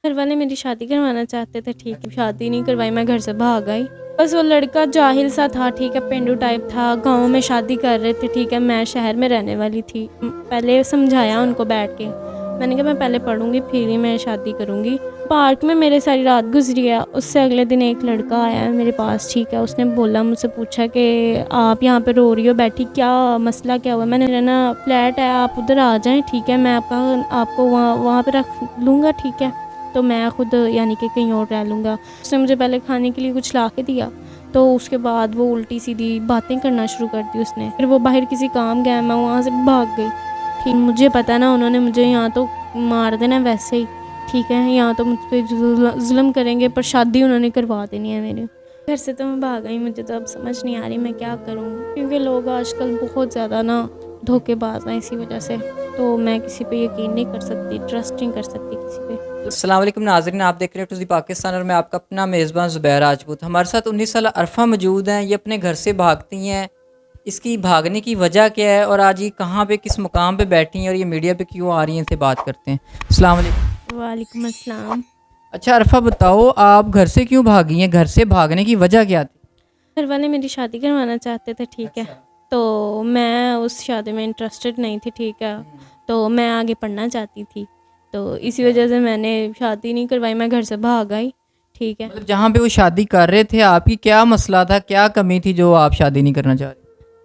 घर वाले मेरी शादी करवाना चाहते थे, ठीक है, शादी नहीं करवाई, मैं घर से भाग आई। बस वो लड़का जाहिल सा था, ठीक है, पेंडू टाइप था, गाँव में शादी कर रहे थे, ठीक है, मैं शहर में रहने वाली थी। पहले समझाया उनको बैठ के, मैंने कहा मैं पहले पढ़ूँगी फिर ही मैं शादी करूँगी। पार्क में मेरे सारी रात गुजरी है। उससे अगले दिन एक लड़का आया है मेरे पास, ठीक है, उसने बोला, मुझसे पूछा कि आप यहाँ पे रो रही हो बैठी, क्या मसला क्या हुआ? मैंने ना फ्लैट है, आप उधर आ जाएँ, ठीक है, मैं आपको वहाँ वहाँ पे रख लूँगा, ठीक है, तो मैं खुद यानी कि कहीं और रह लूँगा। उसने मुझे पहले खाने के लिए कुछ ला के दिया, तो उसके बाद वो उल्टी-सीधी बातें करना शुरू कर दी उसने। फिर वो बाहर किसी काम गया, मैं वहाँ से भाग गई। ठीक, मुझे पता ना उन्होंने मुझे यहाँ तो मार देना वैसे ही, ठीक है, यहाँ तो मुझ पे ज़ुल्म करेंगे, पर शादी उन्होंने करवा देनी है मेरी। घर से तो मैं भाग आई, मुझे तो अब समझ नहीं आ रही मैं क्या करूँ? क्योंकि लोग आजकल बहुत ज़्यादा ना धोखेबाज़ हैं इसी वजह से, तो मैं किसी पे यकीन नहीं कर सकती, ट्रस्ट नहीं कर सकती किसी पे। अस्सलाम वालेकुम नाज़रीन, आप देख रहे हैं टू ज़ी पाकिस्तान और मैं आपका अपना मेज़बान ज़ुबैर राजपूत। हमारे साथ 19 साल अरफ़ा मौजूद हैं। ये अपने घर से भागती हैं। इसकी भागने की वजह क्या है और आज ये कहाँ पे किस मुकाम पे बैठी हैं और ये मीडिया पे क्यों आ रही हैं, इनसे बात करते हैं। अस्सलाम वालेकुम। वालेकुम अस्सलाम। अच्छा अरफ़ा बताओ, आप घर से क्यों भागी हैं? घर से भागने की वजह क्या थी? घर वाले मेरी शादी करवाना चाहते थे, ठीक है, तो मैं उस शादी में इंटरेस्टेड नहीं थी, ठीक है, तो मैं आगे पढ़ना चाहती थी, तो इसी वजह से मैंने शादी नहीं करवाई, मैं घर से भाग आई, ठीक है। मतलब जहाँ पे वो शादी कर रहे थे, आपकी क्या मसला था, क्या कमी थी जो आप शादी नहीं करना चाह रही?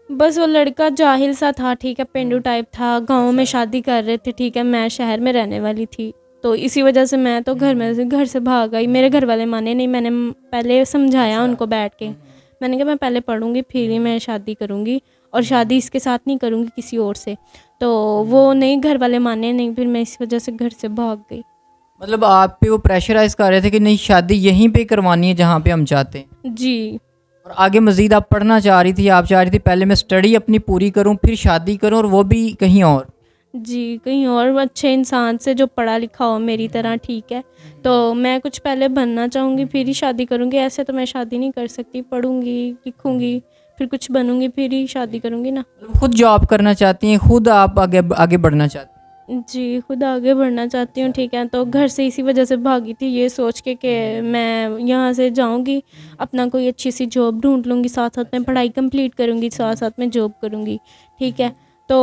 बस वो लड़का जाहिल सा था, ठीक है, पेंडू टाइप था, गाँव में शादी कर रहे थे, ठीक है, मैं शहर में रहने वाली थी, तो इसी वजह से मैं तो घर से भाग आई। मेरे घर वाले माने नहीं, मैंने पहले समझाया उनको बैठ के, मैंने कहा मैं पहले पढ़ूँगी फिर ही मैं शादी करूँगी, और शादी इसके साथ नहीं करूँगी किसी और से, तो वो नहीं, घर वाले माने नहीं, फिर मैं इस वजह से घर से भाग गई। मतलब आप पे वो प्रेशराइज़ कर रहे थे कि नहीं शादी यहीं पे करवानी है जहाँ पे हम चाहते हैं। जी। और आगे मज़ीद आप पढ़ना चाह रही थी, आप चाह रही थी पहले मैं स्टडी अपनी पूरी करूँ फिर शादी करूँ और वो भी कहीं और। जी, कहीं और अच्छे इंसान से जो पढ़ा लिखा हो मेरी तरह, ठीक है। तो मैं कुछ पहले बनना चाहूँगी फिर ही शादी करूँगी, ऐसे तो मैं शादी नहीं कर सकती, पढ़ूँगी, लिखूँगी, फिर कुछ बनूँगी फिर ही शादी करूँगी ना। मतलब खुद जॉब करना चाहती हैं, खुद आप आगे आगे बढ़ना चाहती हैं। जी, खुद आगे बढ़ना चाहती हूँ, ठीक है, तो घर से इसी वजह से भागी थी, ये सोच के कि मैं यहाँ से जाऊँगी, अपना कोई अच्छी-सी जॉब ढूँढ लूँगी, साथ-साथ में पढ़ाई कंप्लीट करूँगी, साथ-साथ में जॉब करूँगी, ठीक है। तो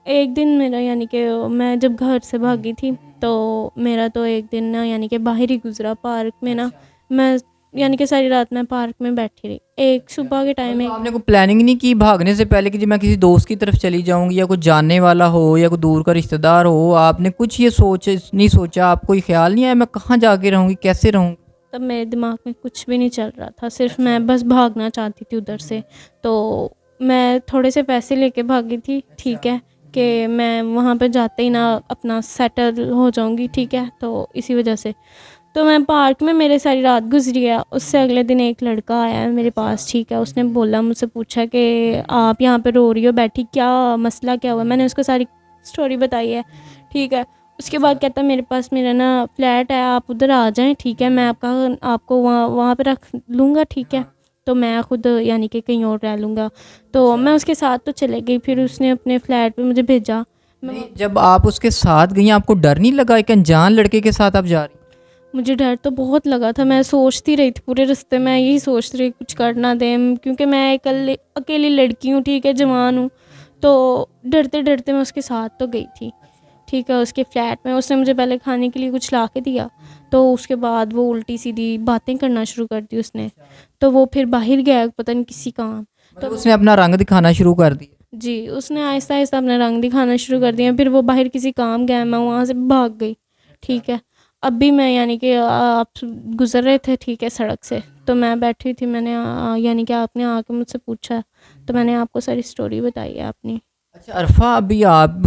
एक दिन मेरा यानी कि मैं जब घर से भागी थी, तो मेरा तो एक दिन ना यानी कि बाहर ही गुज़रा पार्क में ना, मैं यानी कि सारी रात मैं पार्क में बैठी रही। एक सुबह के टाइम मतलब एक आपने कोई प्लानिंग नहीं की भागने से पहले कि जी मैं किसी दोस्त की तरफ चली जाऊँगी या कोई जानने वाला हो या कोई दूर का रिश्तेदार हो, आपने कुछ ये सोच नहीं सोचा, आपको ये ख़्याल नहीं आया मैं कहाँ जाके रहूँगी, कैसे रहूँगी? तब मेरे दिमाग में कुछ भी नहीं चल रहा था, सिर्फ़ मैं बस भागना चाहती थी उधर से। तो मैं थोड़े से पैसे लेके भागी थी, ठीक है, कि मैं वहाँ पे जाते ही ना अपना सेटल हो जाऊँगी, ठीक है, तो इसी वजह से। तो मैं पार्क में मेरे सारी रात गुज़री है। उससे अगले दिन एक लड़का आया है मेरे पास, ठीक है, उसने बोला, मुझसे पूछा कि आप यहाँ पे रो रही हो बैठी, क्या मसला क्या हुआ? मैंने उसको सारी स्टोरी बताई है, ठीक है। उसके बाद कहता मेरे पास मेरा ना फ्लैट है, आप उधर आ जाएँ, ठीक है, मैं आपको वहाँ वहाँ पे रख लूँगा, ठीक है, तो मैं खुद यानी कि कहीं और रह लूँगा। तो मैं उसके साथ तो चले गई, फिर उसने अपने फ्लैट पे मुझे भेजा। मैं नहीं, जब आप उसके साथ गई आपको डर नहीं लगा एक अनजान लड़के के साथ आप जा रही? मुझे डर तो बहुत लगा था, मैं सोचती रही थी पूरे रास्ते में, यही सोचती रही कुछ कर ना दें, क्योंकि मैं अकेली लड़की हूँ, ठीक है, जवान हूँ, तो डरते-डरते मैं उसके साथ तो गई थी। ठीक है, उसके फ्लैट में उसने मुझे पहले खाने के लिए कुछ ला के दिया, तो उसके बाद वो उल्टी-सीधी बातें करना शुरू कर दी उसने। तो वो फिर बाहर गया पता नहीं किसी काम। तो मतलब उसने अपना रंग दिखाना शुरू कर दिया? जी, उसने आहिस्ता-आहिस्ता अपना रंग दिखाना शुरू कर दिया, फिर वो बाहर किसी काम गया, मैं वहाँ से भाग गई, ठीक है। अब भी मैं यानी कि आप गुज़र रहे थे, ठीक है, सड़क से, तो मैं बैठी थी, मैंने यानी कि आपने आके मुझसे पूछा, तो मैंने आपको सारी स्टोरी बताई है अपनी। अच्छा अरफा, अभी आप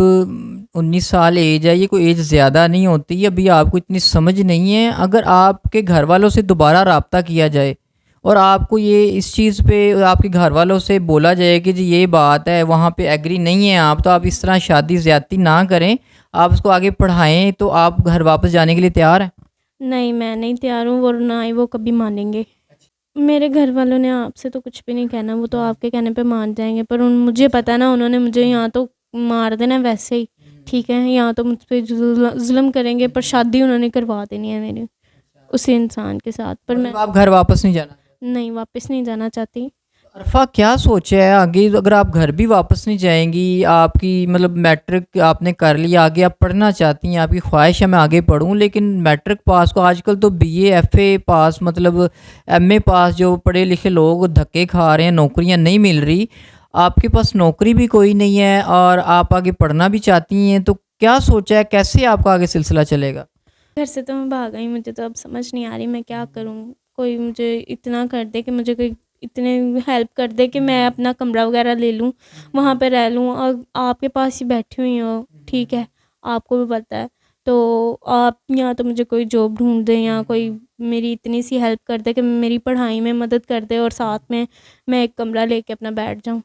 19 साल एज है, ये कोई एज ज़्यादा नहीं होती, अभी आपको इतनी समझ नहीं है। अगर आपके घर वालों से दोबारा रब्ता किया जाए और आपको ये इस चीज़ पे आपके घर वालों से बोला जाए कि जी ये बात है, वहाँ पे एग्री नहीं है आप, तो आप इस तरह शादी ज़्यादती ना करें, आप उसको आगे पढ़ाएं, तो आप घर वापस जाने के लिए तैयार हैं? नहीं, मैं नहीं तैयार हूँ और ना ही वो कभी मानेंगे। मेरे घर वालों ने आपसे तो कुछ भी नहीं कहना, वो तो आपके कहने पे मान जाएँगे, पर उन मुझे पता है ना उन्होंने मुझे यहाँ तो मार देना वैसे ही, ठीक है? यहाँ तो मुझ पे ज़ुल्म करेंगे, पर शादी उन्होंने करवा देनी है मेरी। उसी इंसान के साथ। पर मैं मतलब आप घर वापस नहीं जाना? नहीं, वापस नहीं जाना चाहती। अरफा क्या सोचा है आगे, अगर आप घर भी वापस नहीं जाएंगी, आपकी मतलब मैट्रिक आपने कर लिया, आगे आप पढ़ना चाहती हैं, आपकी ख्वाहिश है मैं आगे पढूं, लेकिन मैट्रिक पास को आजकल तो बीए एफए पास मतलब एमए पास जो पढ़े लिखे लोग धक्के खा रहे हैं, नौकरियां नहीं मिल रही, आपके पास नौकरी भी कोई नहीं है और आप आगे पढ़ना भी चाहती हैं, तो क्या सोचा है, कैसे आपका आगे सिलसिला चलेगा? घर से तो मैं भाग गई, मुझे तो अब समझ नहीं आ रही मैं क्या करूँ। कोई मुझे इतना कर दे कि मुझे कोई इतने हेल्प कर दे कि मैं अपना कमरा वगैरह ले लूँ, वहाँ पे रह लूँ, और आपके पास ही बैठी हुई हो, ठीक है, आपको भी पता है। तो आप या तो मुझे कोई जॉब ढूँढ दें या कोई मेरी इतनी सी हेल्प कर दे कि मेरी पढ़ाई में मदद कर दे, और साथ में मैं एक कमरा लेके अपना बैठ जाऊँ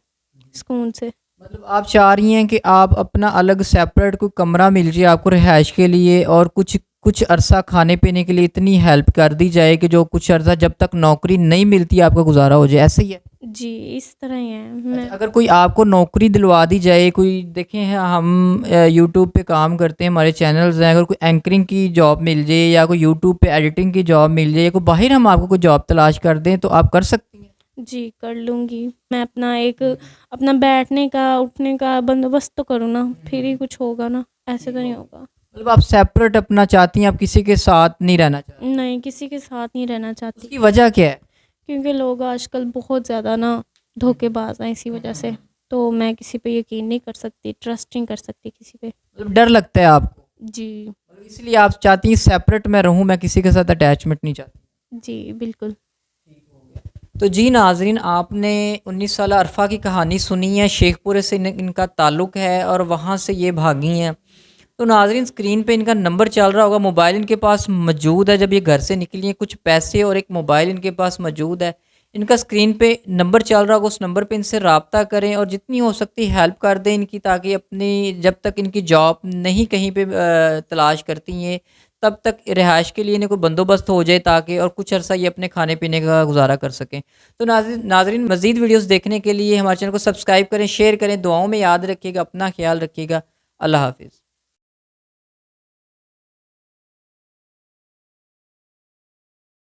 सुकून से। मतलब आप चाह रही हैं कि आप अपना अलग सेपरेट कोई कमरा मिल जाए आपको रिहाइश के लिए, और कुछ कुछ अरसा खाने पीने के लिए इतनी हेल्प कर दी जाए कि जो कुछ अरसा जब तक नौकरी नहीं मिलती आपका गुजारा हो जाए, ऐसे ही है? जी, इस तरह ही है। मैं अच्छा, अगर कोई आपको नौकरी दिलवा दी जाए, कोई देखें हैं हम यूट्यूब पे काम करते हैं, हमारे चैनल्स हैं, अगर कोई एंकरिंग की जॉब मिल जाए या कोई यूट्यूब पे एडिटिंग की जॉब मिल जाए, या कोई बाहर हम आपको कोई जॉब तलाश कर दें, तो आप कर सकती हैं? जी, कर लूँगी। मैं अपना एक अपना बैठने का, उठने का बंदोबस्त तो करूँ ना, फिर ही कुछ होगा ना, ऐसे तो नहीं होगा। मतलब आप सेपरेट अपना चाहती हैं, आप किसी के साथ नहीं रहना चाहती? नहीं, किसी के साथ नहीं रहना चाहती, उसकी वजह क्या है? क्योंकि लोग आजकल बहुत ज़्यादा ना धोखेबाज़ हैं इसी वजह से। तो मैं किसी पे यकीन नहीं कर सकती, ट्रस्ट नहीं कर सकती किसी पे। मतलब डर लगता है आपको, जी, मतलब इसलिए आप चाहती हैं सेपरेट मैं रहूं, मैं किसी के साथ अटैचमेंट नहीं चाहती? जी, बिल्कुल। तो जी नाजरीन, आपने 19 साल अरफा की कहानी सुनी है, शेखपुरे से इनका ताल्लुक़ है और वहाँ से ये भागी हैं। तो नाजरीन, स्क्रीन पे इनका नंबर चल रहा होगा, मोबाइल इनके पास मौजूद है, जब ये घर से निकली हैं कुछ पैसे और एक मोबाइल इनके पास मौजूद है, इनका स्क्रीन पे नंबर चल रहा होगा, उस नंबर पे इनसे रब्ता करें और जितनी हो सकती हेल्प कर दें इनकी, ताकि अपनी जब तक इनकी जॉब नहीं कहीं पे तलाश करती हैं, तब तक रिहाइश के लिए इन्हें कोई बंदोबस्त हो जाए, ताकि और कुछ अर्सा ये अपने खाने पीने का गुजारा कर सकें। तो नाजरीन, मज़ीद वीडियोज़ देखने के लिए हमारे चैनल को सब्सक्राइब करें, शेयर करें, दुआओं में याद रखिएगा, अपना ख्याल रखिएगा। अल्लाह हाफिज़।